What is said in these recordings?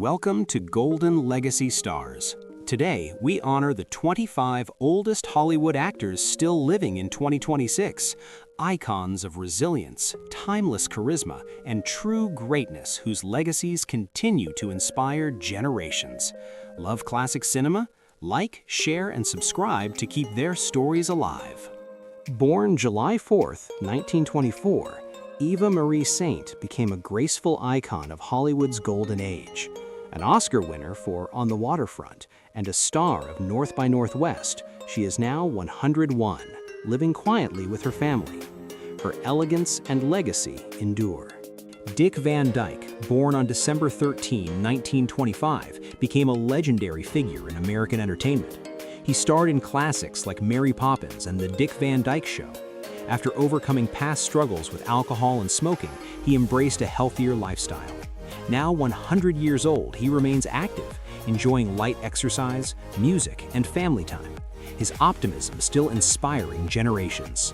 Welcome to Golden Legacy Stars. Today, we honor the 25 oldest Hollywood actors still living in 2026, icons of resilience, timeless charisma, and true greatness whose legacies continue to inspire generations. Love classic cinema? Like, share, and subscribe to keep their stories alive. Born July 4th, 1924, Eva Marie Saint became a graceful icon of Hollywood's golden age. An Oscar winner for On the Waterfront and a star of North by Northwest, she is now 101, living quietly with her family. Her elegance and legacy endure. Dick Van Dyke, born on December 13, 1925, became a legendary figure in American entertainment. He starred in classics like Mary Poppins and The Dick Van Dyke Show. After overcoming past struggles with alcohol and smoking, he embraced a healthier lifestyle. Now 100 years old, he remains active, enjoying light exercise, music, and family time. His optimism still inspiring generations.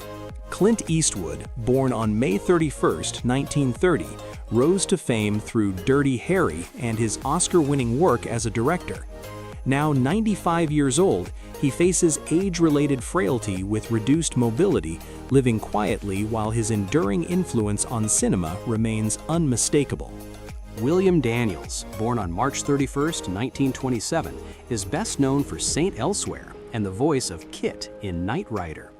Clint Eastwood, born on May 31, 1930, rose to fame through Dirty Harry and his Oscar-winning work as a director. Now 95 years old, he faces age-related frailty with reduced mobility, living quietly while his enduring influence on cinema remains unmistakable. William Daniels, born on March 31, 1927, is best known for Saint Elsewhere and the voice of Kit in Knight Rider.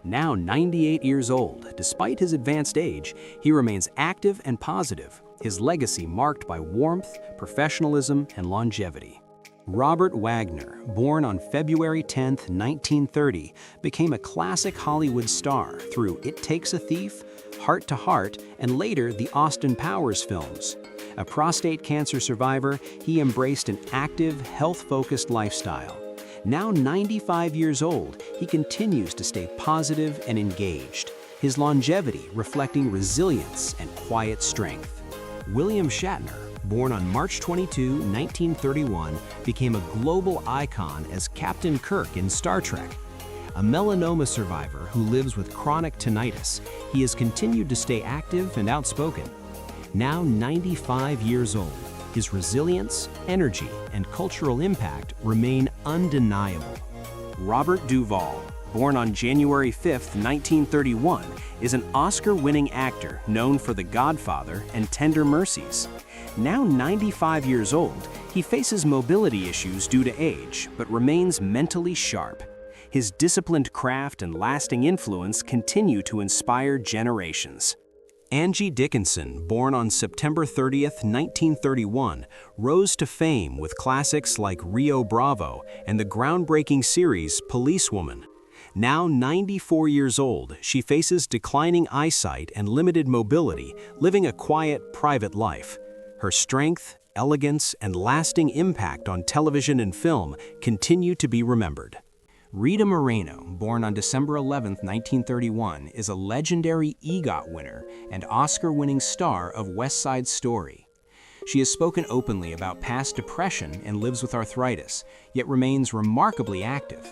Now 98 years old, despite his advanced age, he remains active and positive, his legacy marked by warmth, professionalism, and longevity. Robert Wagner, born on February 10, 1930, became a classic Hollywood star through It Takes a Thief, Heart to Heart, and later the Austin Powers films. A prostate cancer survivor, he embraced an active, health-focused lifestyle. Now 95 years old, he continues to stay positive and engaged, his longevity reflecting resilience and quiet strength. William Shatner, born on March 22, 1931, became a global icon as Captain Kirk in Star Trek. A melanoma survivor who lives with chronic tinnitus, he has continued to stay active and outspoken. Now 95 years old, his resilience, energy, and cultural impact remain undeniable. Robert Duvall, born on January 5, 1931, is an Oscar-winning actor known for The Godfather and Tender Mercies. Now 95 years old, he faces mobility issues due to age, but remains mentally sharp. His disciplined craft and lasting influence continue to inspire generations. Angie Dickinson, born on September 30, 1931, rose to fame with classics like Rio Bravo and the groundbreaking series Policewoman. Now 94 years old, she faces declining eyesight and limited mobility, living a quiet, private life. Her strength, elegance, and lasting impact on television and film continue to be remembered. Rita Moreno, born on December 11, 1931, is a legendary EGOT winner and Oscar-winning star of West Side Story. She has spoken openly about past depression and lives with arthritis, yet remains remarkably active.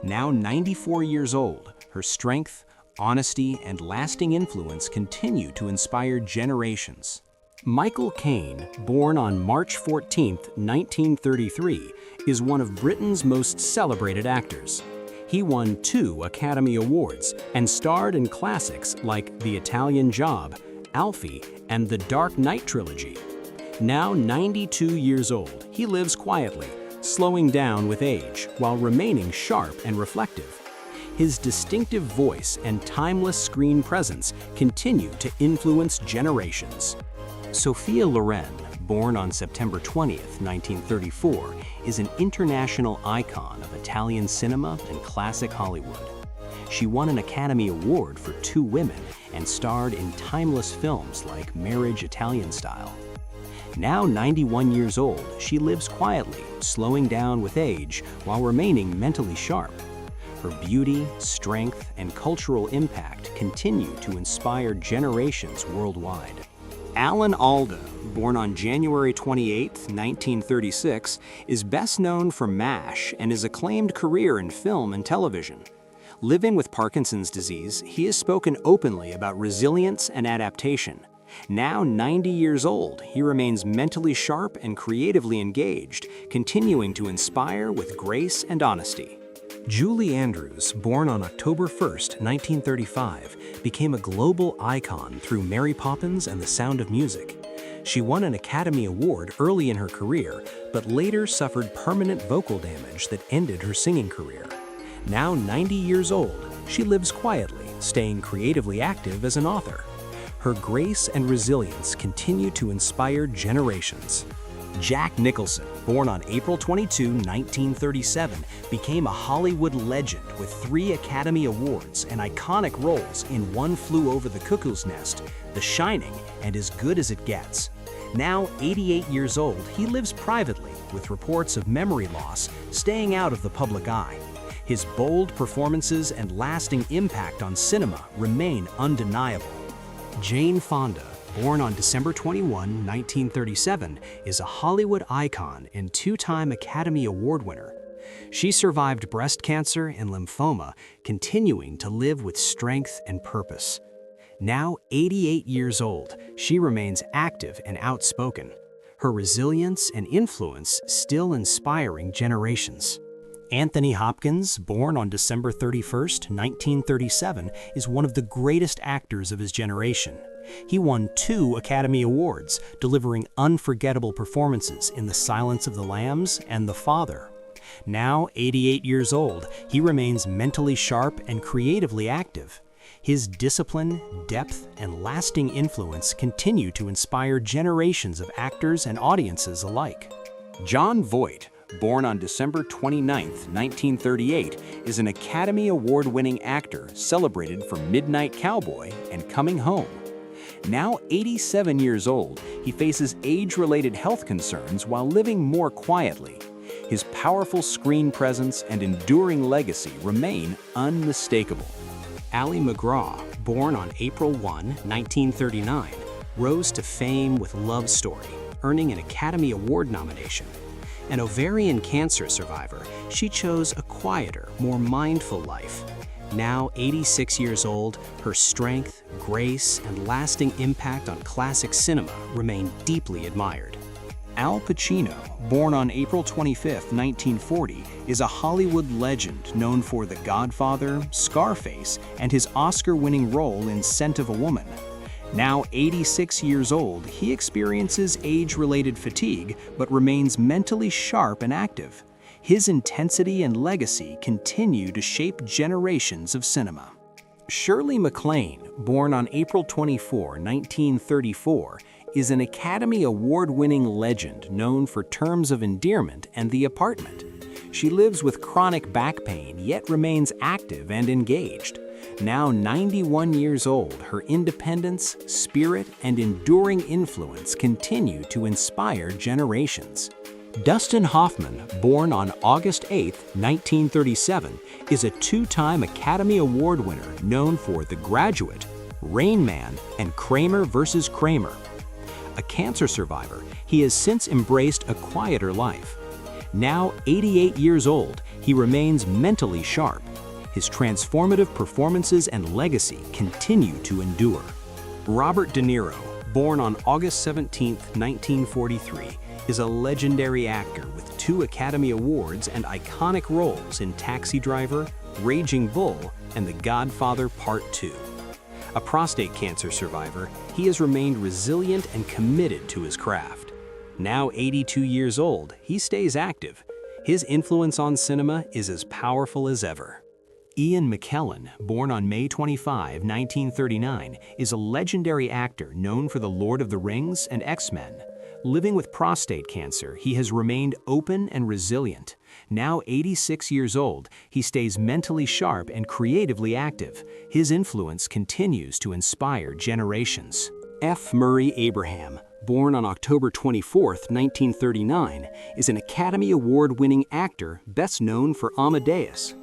Now 94 years old, her strength, honesty, and lasting influence continue to inspire generations. Michael Caine, born on March 14, 1933, is one of Britain's most celebrated actors. He won 2 Academy Awards and starred in classics like The Italian Job, Alfie, and The Dark Knight trilogy. Now 92 years old, he lives quietly, slowing down with age while remaining sharp and reflective. His distinctive voice and timeless screen presence continue to influence generations. Sophia Loren, born on September 20, 1934, is an international icon of Italian cinema and classic Hollywood. She won an Academy Award for 2 Women and starred in timeless films like Marriage Italian Style. Now 91 years old, she lives quietly, slowing down with age while remaining mentally sharp. Her beauty, strength, and cultural impact continue to inspire generations worldwide. Alan Alda, born on January 28, 1936, is best known for MASH and his acclaimed career in film and television. Living with Parkinson's disease, he has spoken openly about resilience and adaptation. Now 90 years old, he remains mentally sharp and creatively engaged, continuing to inspire with grace and honesty. Julie Andrews, born on October 1st, 1935, became a global icon through Mary Poppins and The Sound of Music. She won an Academy Award early in her career, but later suffered permanent vocal damage that ended her singing career. Now 90 years old, she lives quietly, staying creatively active as an author. Her grace and resilience continue to inspire generations. Jack Nicholson, born on April 22, 1937, became a Hollywood legend with 3 Academy Awards and iconic roles in One Flew Over the Cuckoo's Nest, The Shining, and As Good as It Gets. Now 88 years old, he lives privately, with reports of memory loss, staying out of the public eye. His bold performances and lasting impact on cinema remain undeniable. Jane Fonda, born on December 21, 1937, is a Hollywood icon and 2-time Academy Award winner. She survived breast cancer and lymphoma, continuing to live with strength and purpose. Now 88 years old, she remains active and outspoken. Her resilience and influence still inspiring generations. Anthony Hopkins, born on December 31, 1937, is one of the greatest actors of his generation. He won 2 Academy Awards, delivering unforgettable performances in The Silence of the Lambs and The Father. Now 88 years old, he remains mentally sharp and creatively active. His discipline, depth, and lasting influence continue to inspire generations of actors and audiences alike. Jon Voight, born on December 29, 1938, is an Academy Award-winning actor celebrated for Midnight Cowboy and Coming Home. Now 87 years old, he faces age-related health concerns while living more quietly. His powerful screen presence and enduring legacy remain unmistakable. Ali MacGraw, born on April 1, 1939, rose to fame with Love Story, earning an Academy Award nomination. An ovarian cancer survivor, she chose a quieter, more mindful life. Now 86 years old, her strength, grace, and lasting impact on classic cinema remain deeply admired. Al Pacino, born on April 25, 1940, is a Hollywood legend known for The Godfather, Scarface, and his Oscar-winning role in Scent of a Woman. Now 86 years old, he experiences age-related fatigue but remains mentally sharp and active. His intensity and legacy continue to shape generations of cinema. Shirley MacLaine, born on April 24, 1934, is an Academy Award-winning legend known for Terms of Endearment and The Apartment. She lives with chronic back pain yet remains active and engaged. Now 91 years old, her independence, spirit, and enduring influence continue to inspire generations. Dustin Hoffman, born on August 8, 1937, is a 2-time Academy Award winner known for The Graduate, Rain Man, and Kramer vs. Kramer. A cancer survivor, he has since embraced a quieter life. Now 88 years old, he remains mentally sharp. His transformative performances and legacy continue to endure. Robert De Niro, born on August 17, 1943, is a legendary actor with 2 Academy Awards and iconic roles in Taxi Driver, Raging Bull, and The Godfather Part 2. A prostate cancer survivor, he has remained resilient and committed to his craft. Now 82 years old, he stays active. His influence on cinema is as powerful as ever. Ian McKellen, born on May 25, 1939, is a legendary actor known for The Lord of the Rings and X-Men. Living with prostate cancer, he has remained open and resilient. Now 86 years old, he stays mentally sharp and creatively active. His influence continues to inspire generations. F. Murray Abraham, born on October 24, 1939, is an Academy Award-winning actor best known for Amadeus.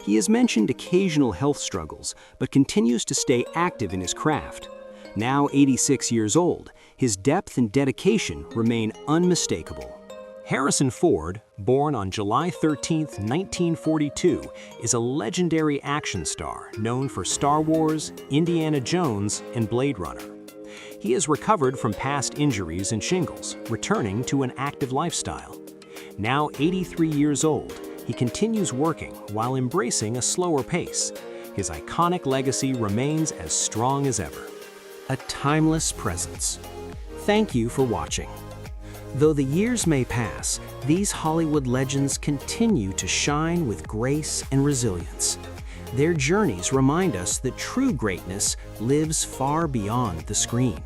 He has mentioned occasional health struggles, but continues to stay active in his craft. Now 86 years old, his depth and dedication remain unmistakable. Harrison Ford, born on July 13, 1942, is a legendary action star known for Star Wars, Indiana Jones, and Blade Runner. He has recovered from past injuries and shingles, returning to an active lifestyle. Now 83 years old, he continues working while embracing a slower pace. His iconic legacy remains as strong as ever. A timeless presence. Thank you for watching. Though the years may pass, these Hollywood legends continue to shine with grace and resilience. Their journeys remind us that true greatness lives far beyond the screen.